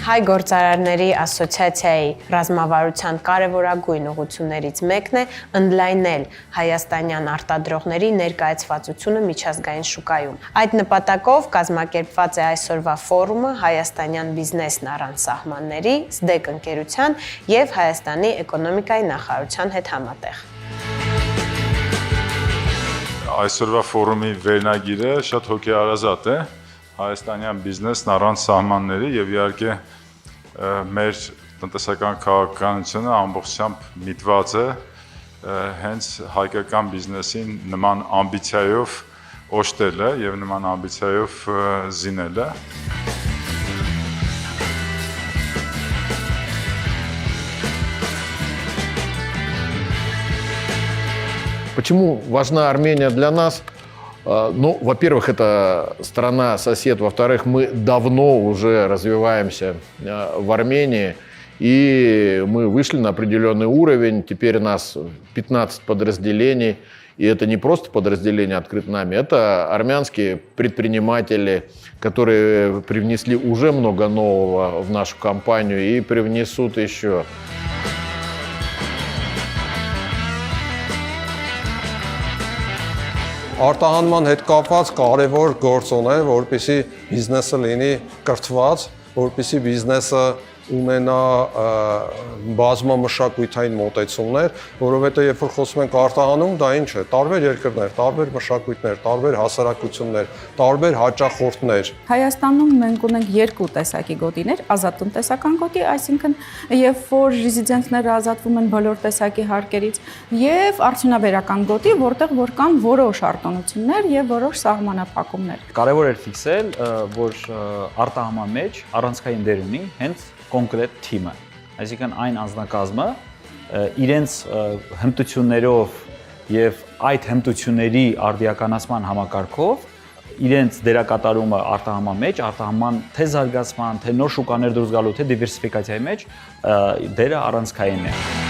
Հայ գործարարների ասոցիացիայի ռազմավարության կարևորագույն ուղղություններից մեկն է ընդլայնել հայաստանյան արտադրողների ներկայացվածությունը միջազգային շուկայում։ Այդ նպատակով կազմակերպված է այսօրվա ֆորումը հայաստանյան բիզնեսն առանց սահմանների, SDEC ընկերության և Հայաստանի էկոնոմիկայի նախարարության հետ համատեղ։ Այսօրվա ֆորումի վերնագիրը շատ հոգեարազատ է, հայաստանյան բիզնեսն առանց սահմանների և իհարկե մեր տնտեսական քաղաքականությունը ամբողջությամբ միտված է հենց հայկական բիզնեսին նման ամբիցիայով օժտելը և նման ամբիցիայով զինելը։ Почему важна Армения для нас? Ну, во-первых, это страна-сосед, во-вторых, мы давно уже развиваемся в Армении, и мы вышли на определенный уровень, теперь у нас 15 подразделений, и это не просто подразделения открыты нами, это армянские предприниматели, которые привнесли уже много нового в нашу компанию и привнесут еще. Արտահանման հետ կապված կարևոր գործոն է, որպեսզի բիզնեսը լինի կրթված, որպեսզի բիզնեսը ունենա բազմամշակութային մոտեցումներ, որովհետև երբ որ խոսում ենք արտահանում, դա ինչ է, տարբեր երկրներ, տարբեր մշակույթներ, տարբեր հասարակություններ, տարբեր հաճախորդներ։ Հայաստանում մենք ունենք երկու տեսակի գոտիներ, ազատ տնտեսական գոտի, այսինքն երբ որ ռեզիդենտները ազատվում են բոլոր տեսակի հարկերից, եւ արդյունաբերական գոտի, որտեղ որ կան որոշ արտոնություններ եւ որոշ սահմանափակումներ։ Կարևոր է ֆիքսել, որ արտահանման մեջ առանցքային դեր ունի հենց կոնկրետ թիմը, այսինքն այն անձնակազմը իրենց հմտություններով եւ այդ հմտությունների արդիականացման համակարգով իրենց դերակատարումը արտահանման մեջ, արտահանման թե զարգացման, թե նոր շուկաներ դուրս գալու, թե դիվերսիֆիկացիայի մեջ դերը առանցքային է։